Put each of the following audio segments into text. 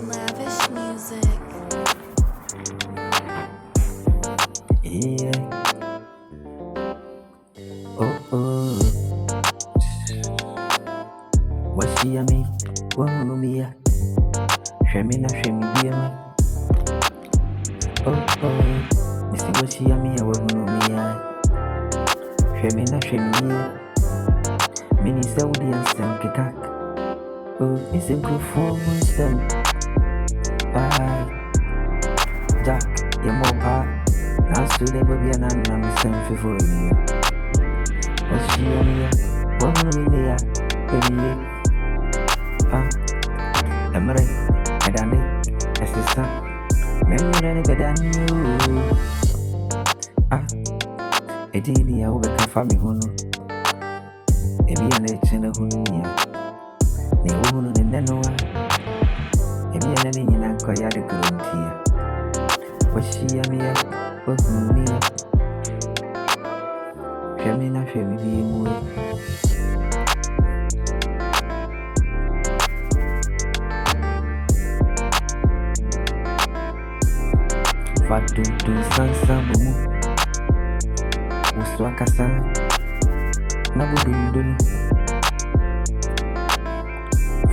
Lavish music. Yeah. Oh. What she a me? What no me ya? Shemi na shemi be me. Oh. Missy what she a me? What no me ya? Shemi na shemi ya. Mini Saudi and some kekak. Oh, it's a good for some. Bye. Jack, your mopa. Now so they will be an anam some for you. What she a me? What no me ya? Baby. Emre, Edani, Estessa, Memory better than you. Edini, I will become family hono. Ebi an echene hunia. Ne wono ne nenoa. Ebi an any in anchor yard gruntia. What she a me, what me? Femina, femini, Fatu tu sansa bumu Uswaka sana Na budundun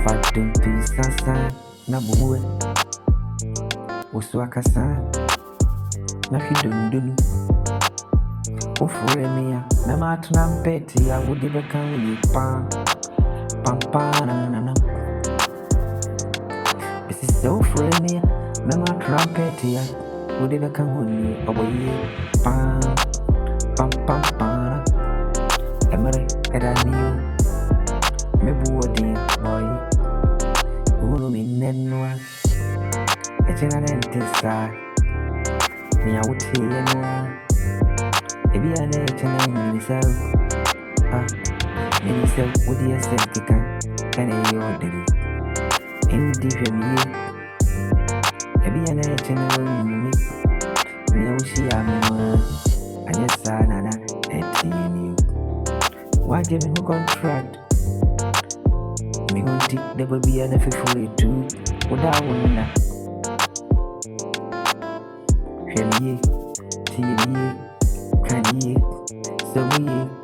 Fatu tu sansa Na bumu Uswaka sana Na fidundun Ufure miya Na matuna mpeti ya udibeka uli pam na na na Bisi se ufure miya Na matuna mpeti ya Would ever come on you away? Pam. Emre, I knew. Maybe what dear boy. Who mean Nenua? A general tessa. Me out here, no. If you are a general myself. Myself, would you say, can I order it? Indeed, Ebi an general me. Me she am I just saw Nana and you. Why give me contract? Me gon' take the baby and if you too. What I wanna. Can ye, can ye, so me.